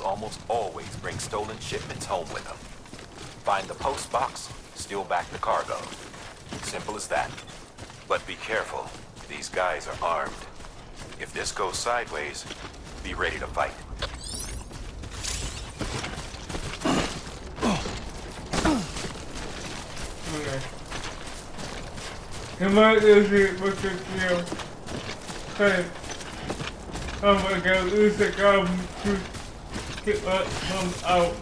almost always bring stolen shipments home with them. Find the post box, steal back the cargo. Simple as that. But be careful. These guys are armed. If this goes sideways, be ready to fight. Okay. Come on, Lucy, what's your deal? Hey, I'm gonna go lose the gum to get that come out.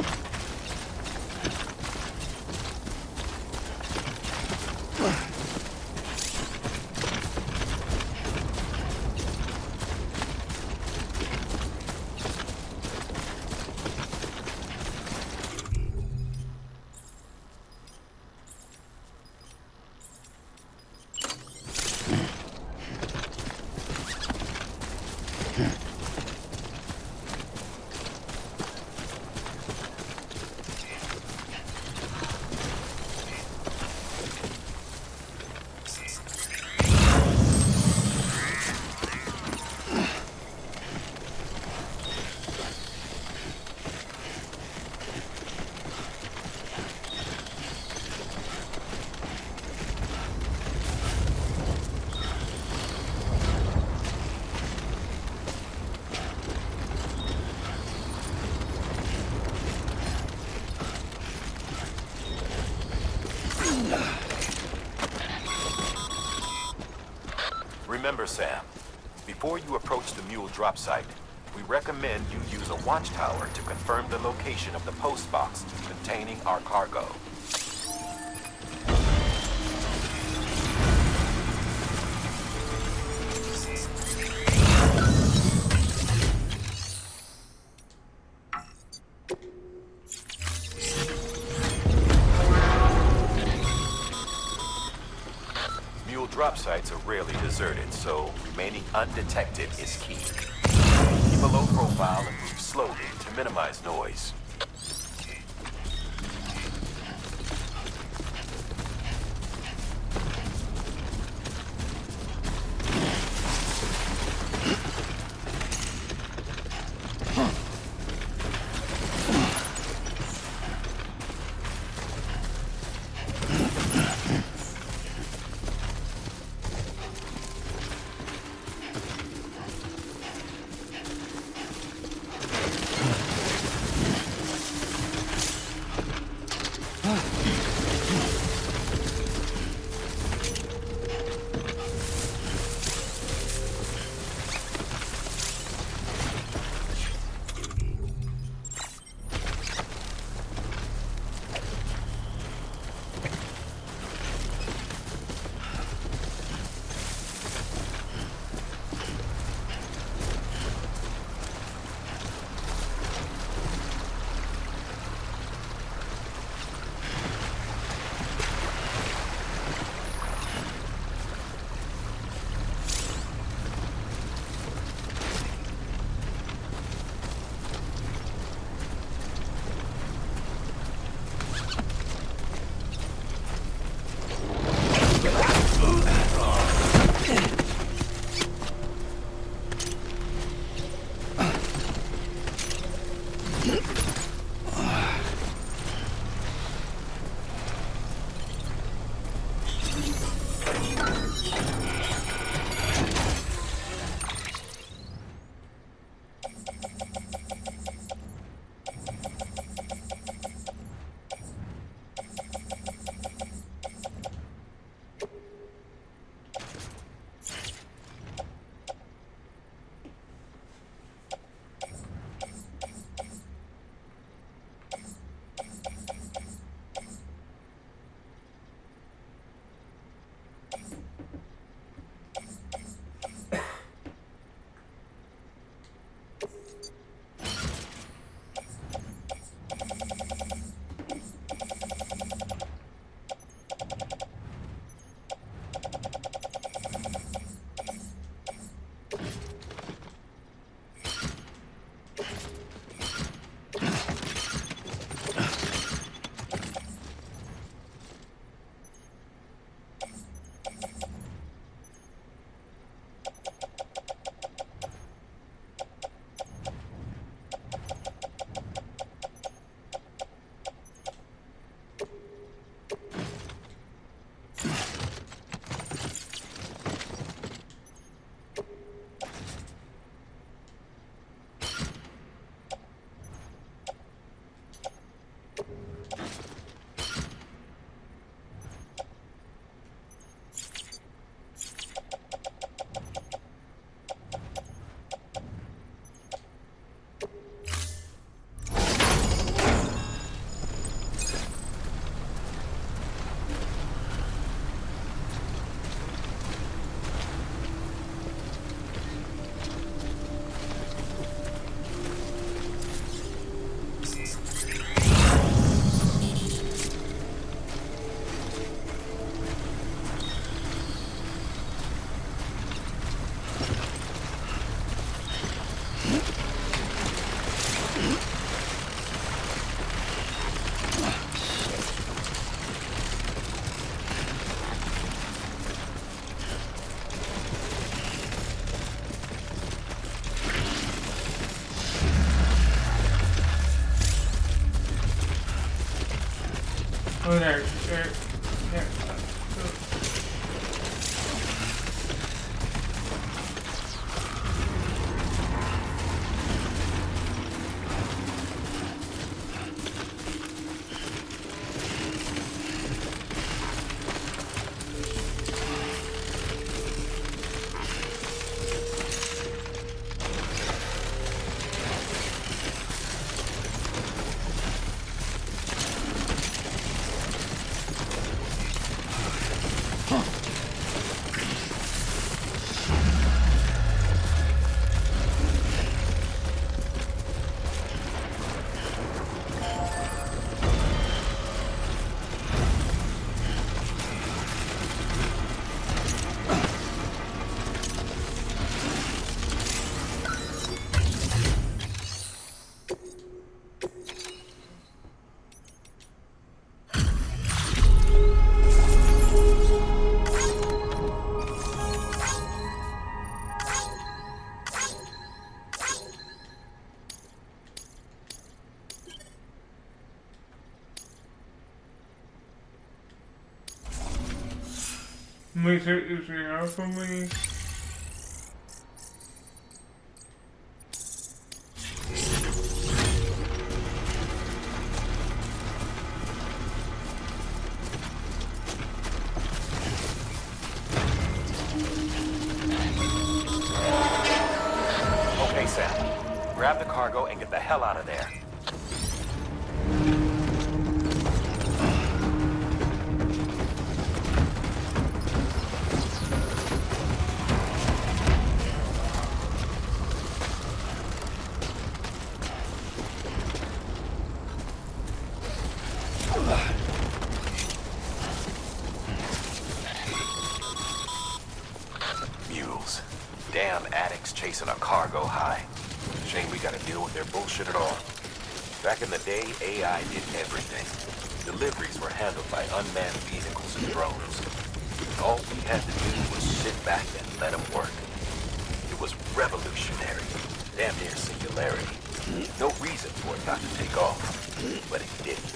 Remember, Sam, before you approach the mule drop site, we recommend you use a watchtower to confirm the location of the post box containing our cargo. Drop sites are rarely deserted, so remaining undetected is key. Keep a low profile and move slowly to minimize noise. Oh, there. Yeah. Let me take this thing out for me. Okay, Sam. Grab the cargo and get the hell out of there. Mules. Damn addicts chasing a cargo high. Shame we gotta deal with their bullshit at all. Back in the day, AI did everything. Deliveries were handled by unmanned vehicles and drones. All we had to do was sit back and let them work. It was revolutionary. Damn near singularity. No reason for it not to take off. But it didn't.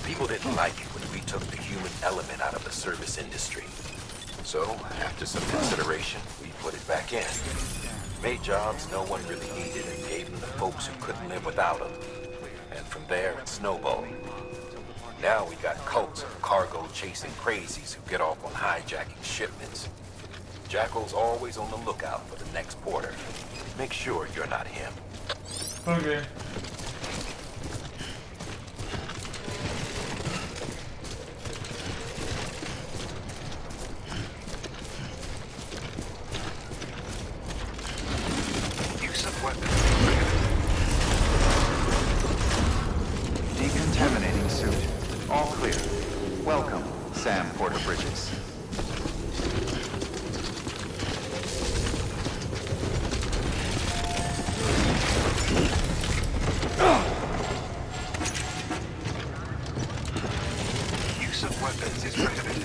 People didn't like it when we took the human element out of the service industry. So, after some consideration, we put it back in. Made jobs no one really needed and gave them to folks who couldn't live without them. And from there, it snowballed. Now we got cults of cargo-chasing crazies who get off on hijacking shipments. Jackal's always on the lookout for the next porter. Make sure you're not him. Okay. Use of weapons. Decontaminating suit. All clear. Welcome, Sam Porter Bridges. Use of weapons is prohibited.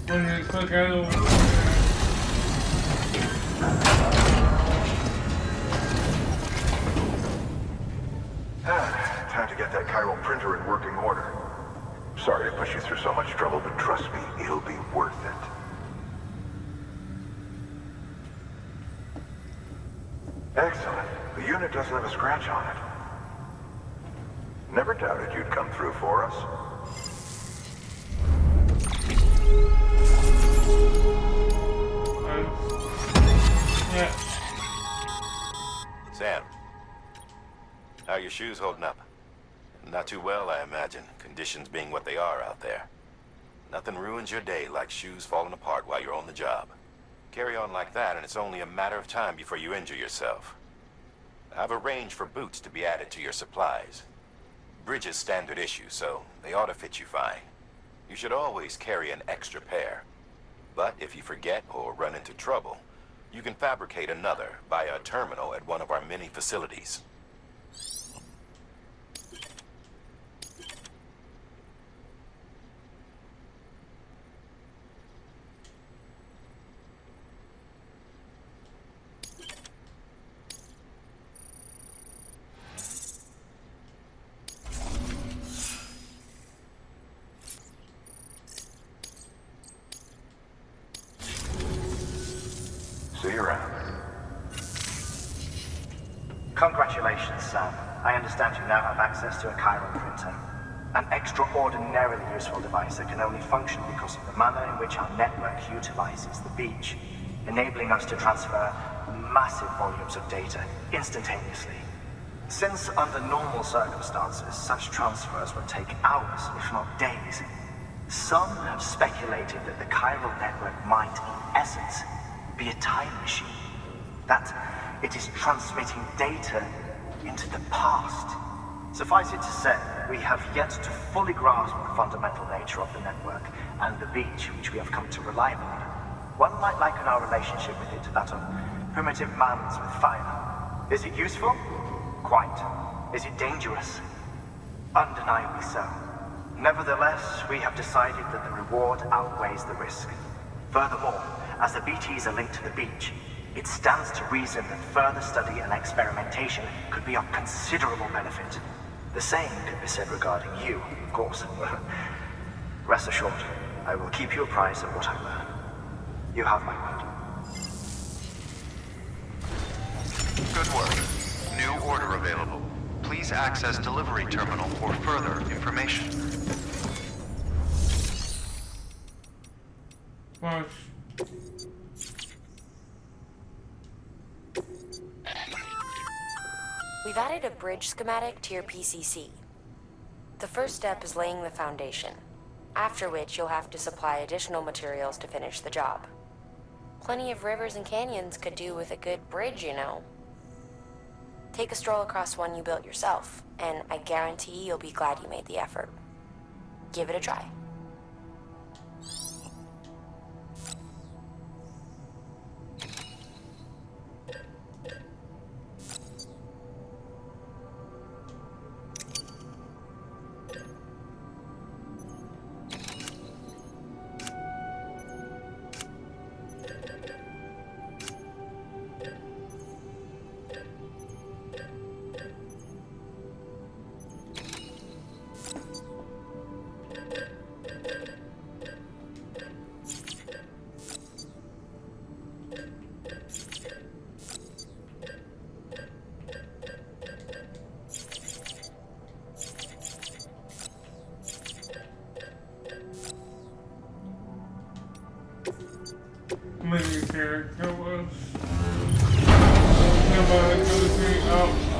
I'm gonna click out. Time to get that chiral printer in working order. Sorry to push you through so much trouble, but trust me, it'll be worth it. Excellent. The unit doesn't have a scratch on it. Never doubted you'd come through for us. Yeah. Sam, how are your shoes holding up? Not too well, I imagine, conditions being what they are out there. Nothing ruins your day like shoes falling apart while you're on the job. Carry on like that and it's only a matter of time before you injure yourself. I've arranged for boots to be added to your supplies. Bridges standard issue, so they ought to fit you fine. You should always carry an extra pair. But if you forget or run into trouble, you can fabricate another via a terminal at one of our many facilities. Congratulations, Sam. I understand you now have access to a chiral printer. An extraordinarily useful device that can only function because of the manner in which our network utilizes the beach, enabling us to transfer massive volumes of data instantaneously. Since under normal circumstances, such transfers would take hours, if not days, some have speculated that the chiral network might, in essence, be a time machine. That it is transmitting data into the past. Suffice it to say, we have yet to fully grasp the fundamental nature of the network and the beach which we have come to rely upon. One might liken our relationship with it to that of primitive mans with fire. Is it useful? Quite. Is it dangerous? Undeniably so. Nevertheless, we have decided that the reward outweighs the risk. Furthermore, as the BTs are linked to the beach, it stands to reason that further study and experimentation could be of considerable benefit. The same could be said regarding you, of course. Rest assured, I will keep you apprised of what I learn. You have my word. Good work. New order available. Please access delivery terminal for further information. Well, We've added a bridge schematic to your PCC. The first step is laying the foundation, after which you'll have to supply additional materials to finish the job. Plenty of rivers and canyons could do with a good bridge, you know. Take a stroll across one you built yourself, and I guarantee you'll be glad you made the effort. Give it a try. many character was. Nobody goes me up.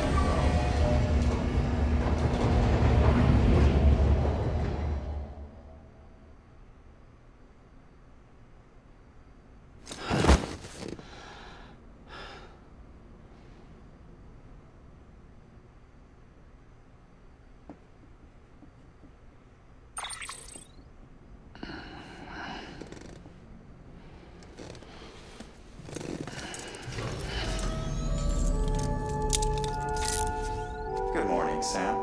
Good morning, Sam.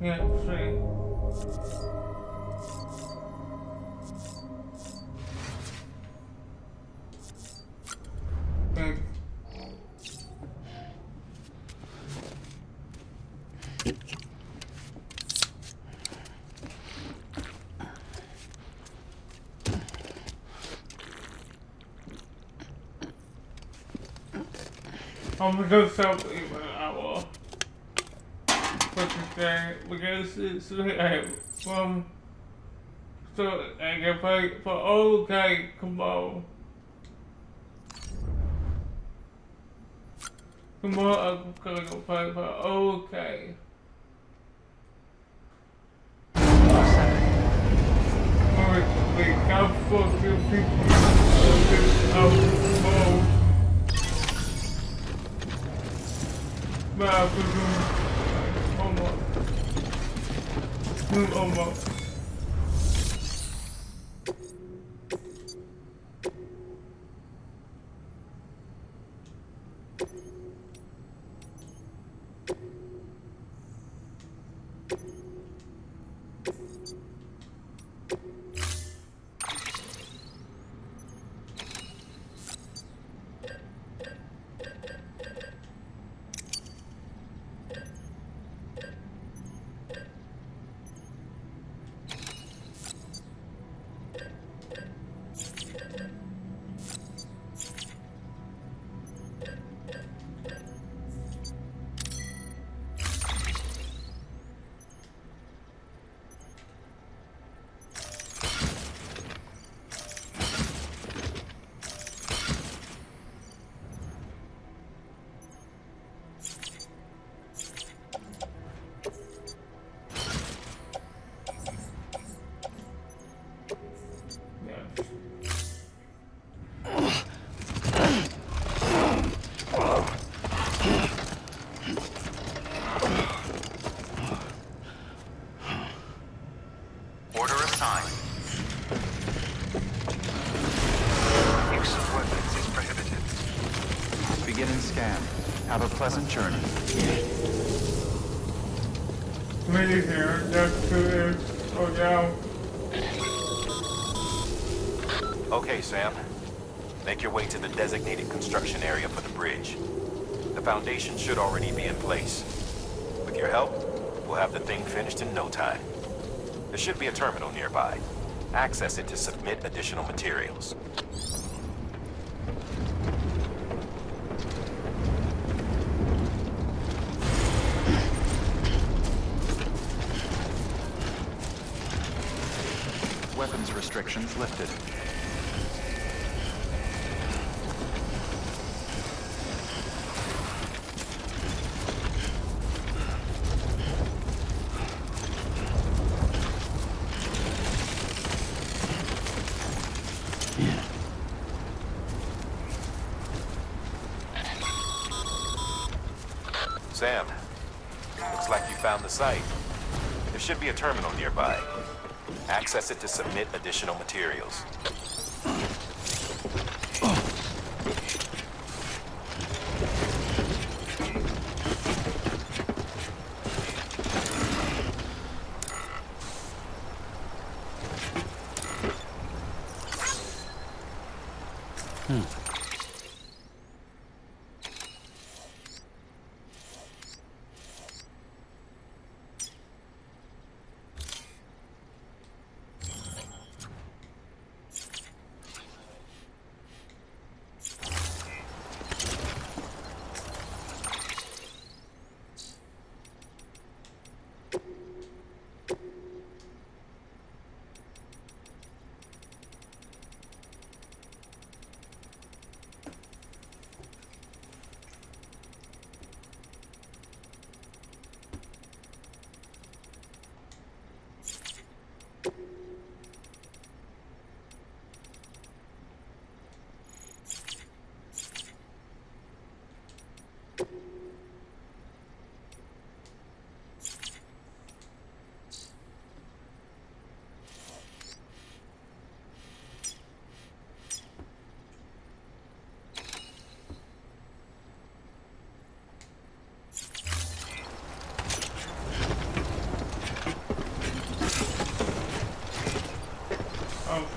Yeah, see. Okay. I'm gonna go selfie for an hour. But today, because it's from so I can pay for okay, come on. Come on, I'm gonna go pay for okay. We got for few people mode. But I could do almost. Have a pleasant journey. Me here, that's to go down. Okay, Sam. Make your way to the designated construction area for the bridge. The foundation should already be in place. With your help, we'll have the thing finished in no time. There should be a terminal nearby. Access it to submit additional materials. Weapons restrictions lifted. Sam, looks like you found the site. There should be a terminal nearby. Access it to submit additional materials.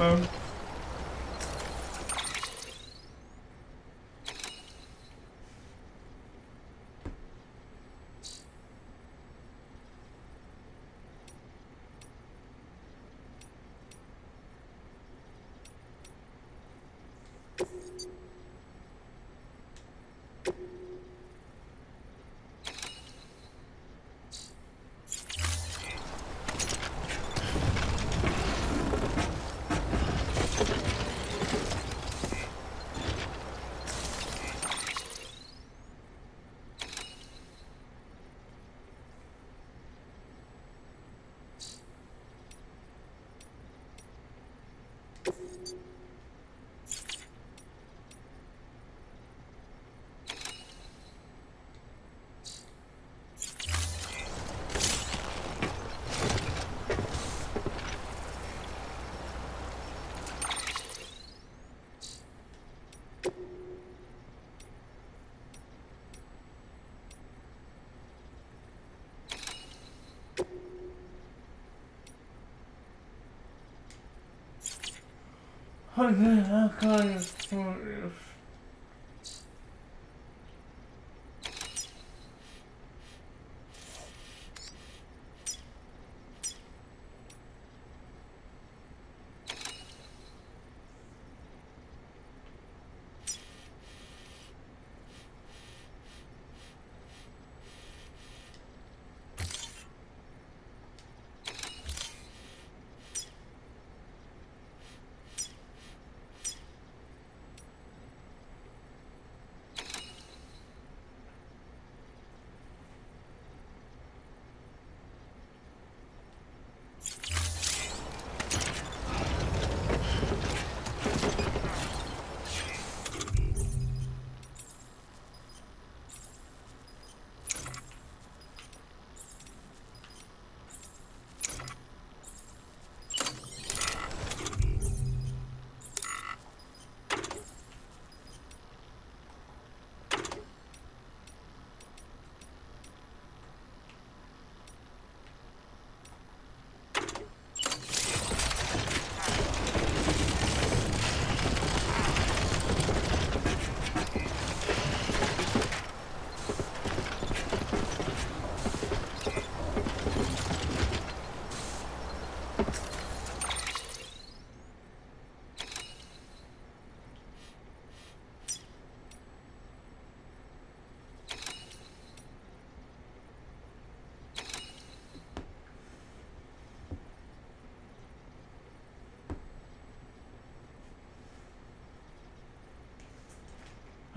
Awesome. Okay, how can I sort this?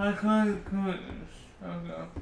I can't commit this. Okay.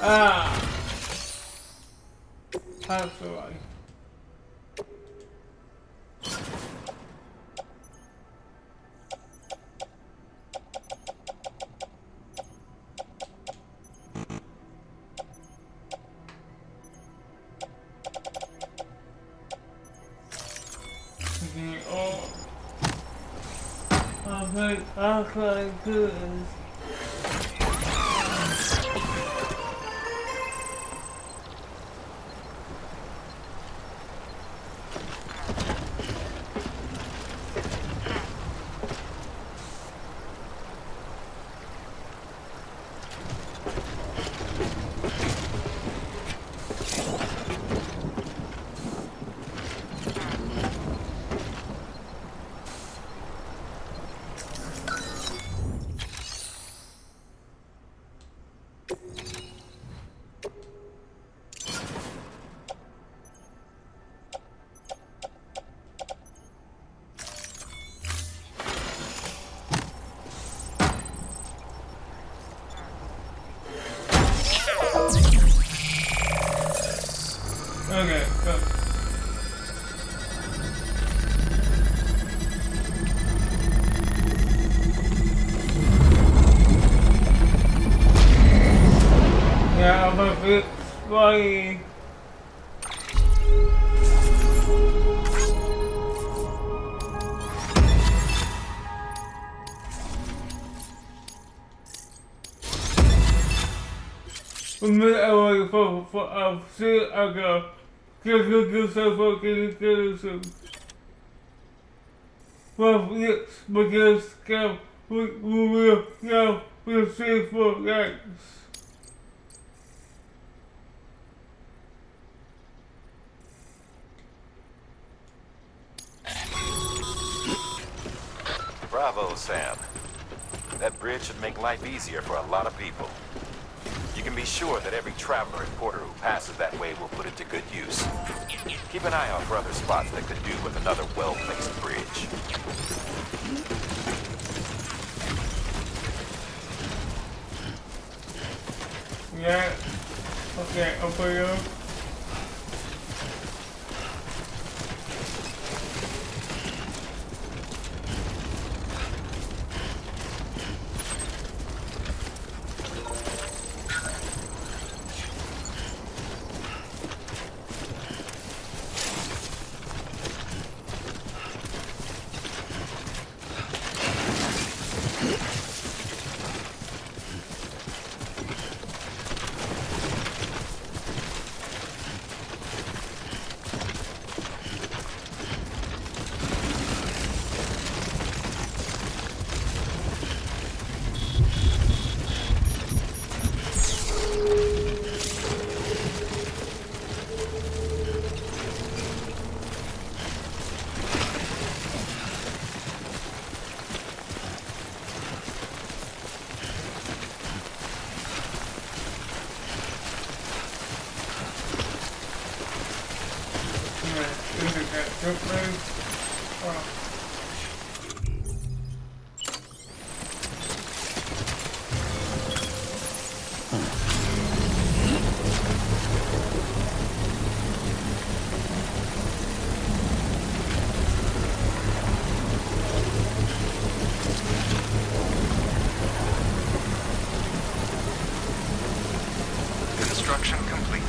Ah! That's alright. Oh, I can't do this. Okay, go. Yeah, I'm a bit spotty. A minute away for a shit I go. Get so fucking get so. Well, yes, because we will go with safe for guys. Bravo, Sam. That bridge should make life easier for a lot of people. You can be sure that every traveler and porter who passes that way will put it to good use. Keep an eye out for other spots that could do with another well-placed bridge. Yeah. Okay, up for you. Construction complete.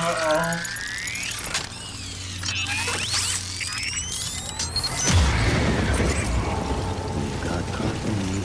Uh-oh. Got company.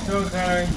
Okay.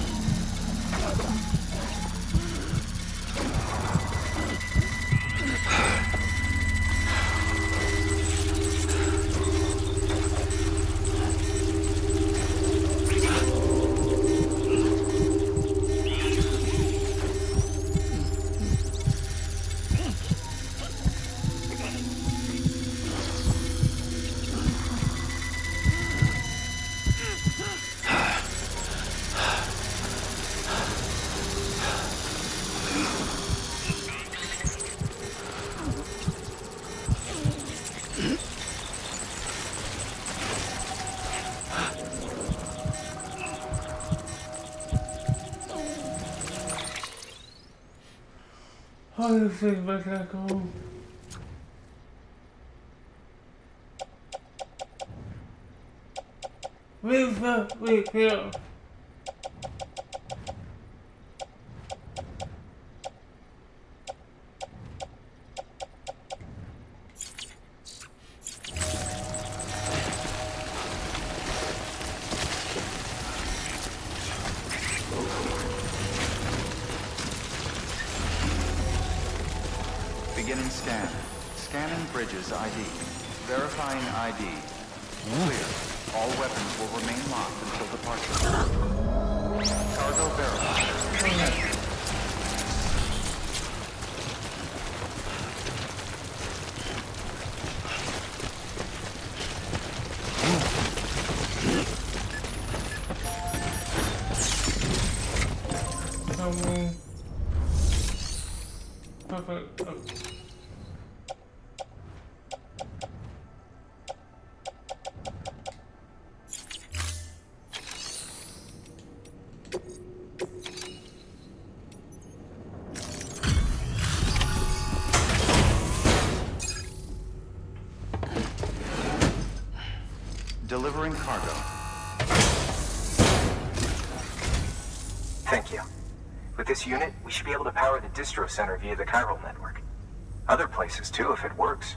Oh, this thing's back that cold. Wait, here. Beginning scan. Scanning bridges ID. Verifying ID. Clear. All weapons will remain locked until departure. Cargo verified. Perfect. Delivering cargo. Thank you. With this unit, we should be able to power the distro center via the chiral network. Other places too, if it works.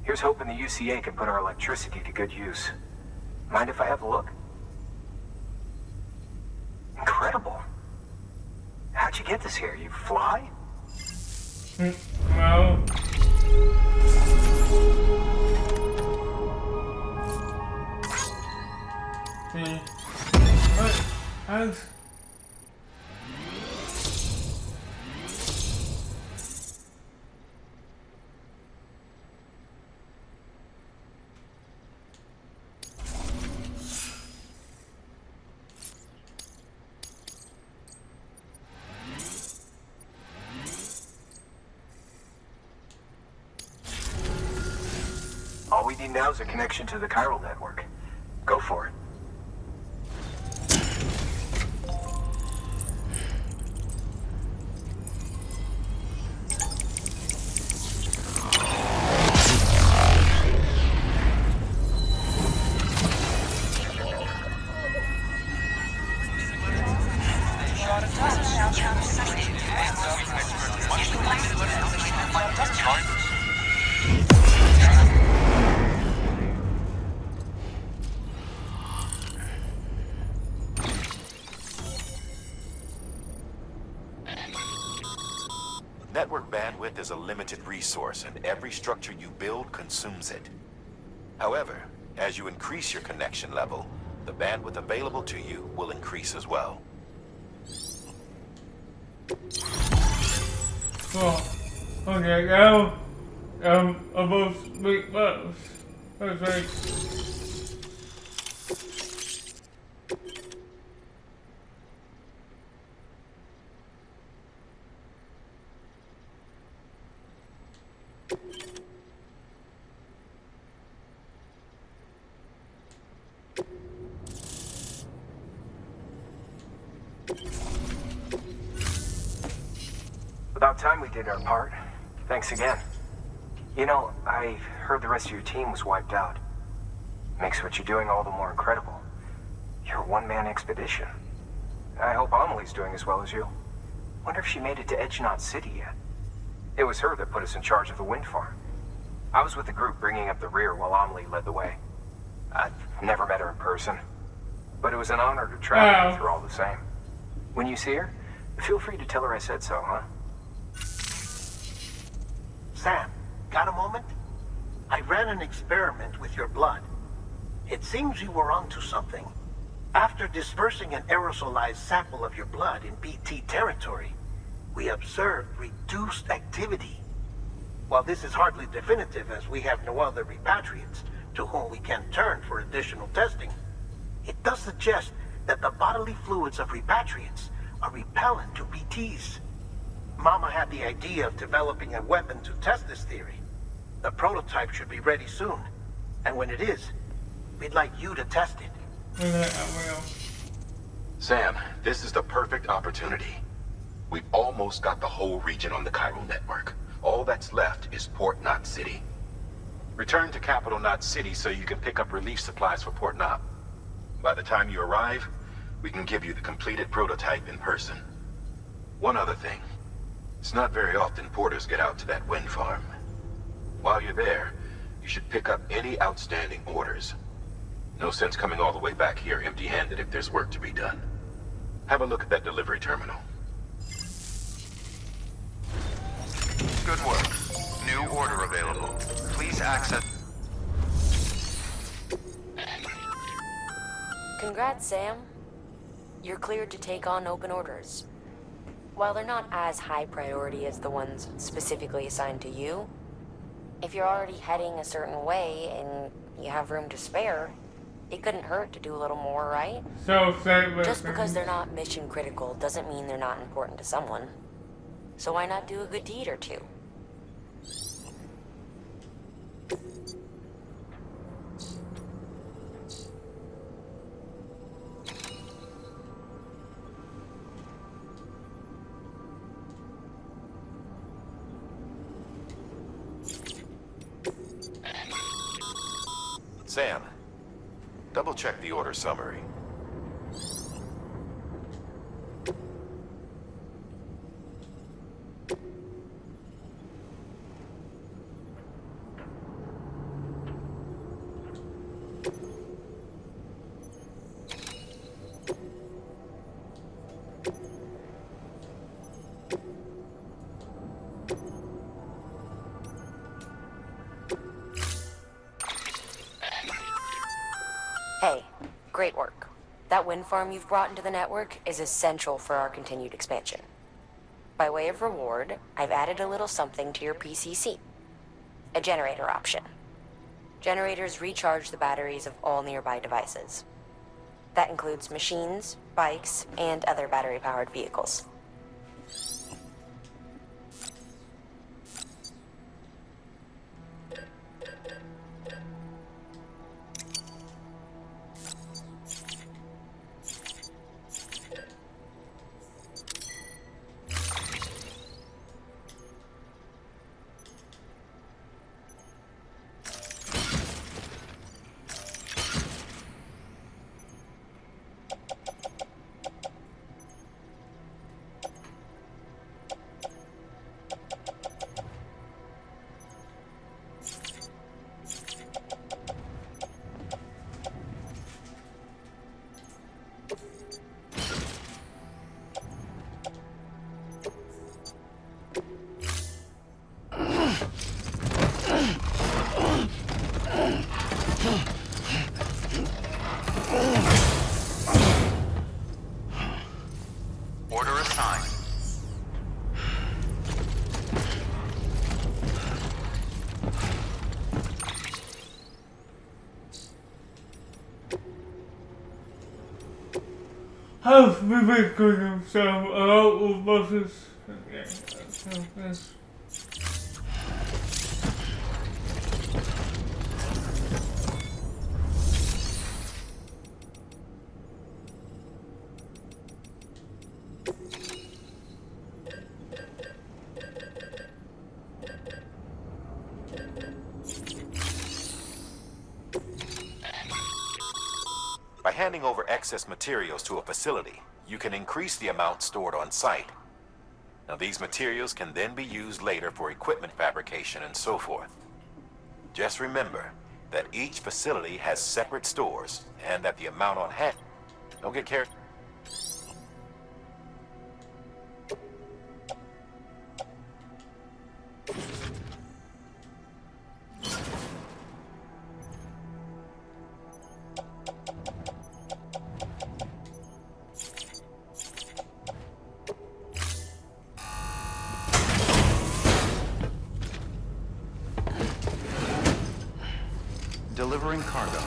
Here's hoping the UCA can put our electricity to good use. Mind if I have a look? Incredible. How'd you get this here? You fly? No. we need now is a connection to the chiral network. Go for it. Network bandwidth is a limited resource, and every structure you build consumes it. However, as you increase your connection level, the bandwidth available to you will increase as well. Cool. Okay, now, about big bucks. That's right. About time we did our part. Thanks again. You know, I heard the rest of your team was wiped out. Makes what you're doing all the more incredible. You're a one-man expedition. I hope Amelie's doing as well as you. Wonder if she made it to Edgenot City yet. It was her that put us in charge of the wind farm. I was with the group bringing up the rear while Amelie led the way. I've never met her in person, but it was an honor to travel with her all the same. When you see her, feel free to tell her I said so, huh? Sam, got a moment? I ran an experiment with your blood. It seems you were onto something. After dispersing an aerosolized sample of your blood in BT territory, we observed reduced activity. While this is hardly definitive, as we have no other repatriates to whom we can turn for additional testing, it does suggest that the bodily fluids of repatriates are repellent to BTs. Mama had the idea of developing a weapon to test this theory. The prototype should be ready soon, and when it is, we'd like you to test it. I will. Sam, this is the perfect opportunity. We've almost got the whole region on the chiral network. All that's left is Port Knot City. Return to Capital Knot City so you can pick up relief supplies for Port Knot. By the time you arrive, we can give you the completed prototype in person. One other thing. It's not very often porters get out to that wind farm. While you're there, you should pick up any outstanding orders. No sense coming all the way back here empty-handed if there's work to be done. Have a look at that delivery terminal. Good work. New order available. Please access... Congrats, Sam. You're cleared to take on open orders. While they're not as high priority as the ones specifically assigned to you, if you're already heading a certain way and you have room to spare, it couldn't hurt to do a little more, right? So sad, Just because they're not mission critical doesn't mean they're not important to someone. So why not do a good deed or two? Sam, double-check the order summary. Hey, great work. That wind farm you've brought into the network is essential for our continued expansion. By way of reward, I've added a little something to your PCC. A generator option. Generators recharge the batteries of all nearby devices. That includes machines, bikes, and other battery-powered vehicles. have been cooking some a lot of buses. Yeah, so that's. By handing over excess materials to a facility, you can increase the amount stored on site. Now, these materials can then be used later for equipment fabrication and so forth. Just remember that each facility has separate stores and that the amount on hand... Don't get carried... Delivering cargo.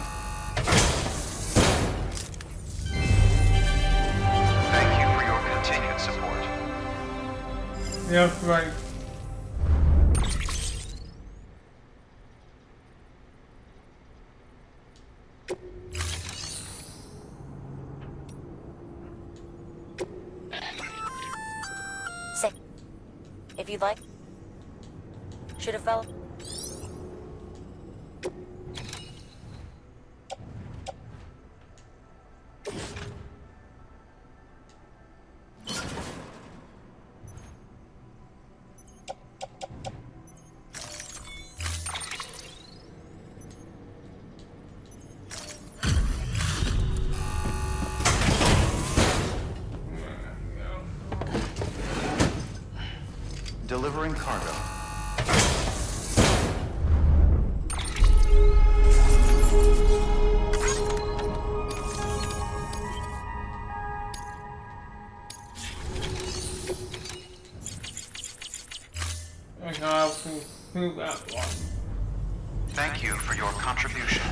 Thank you for your continued support. Yeah, right. Say, if you'd like, should have felt. Delivering cargo. I have to do that one. Thank you for your contribution.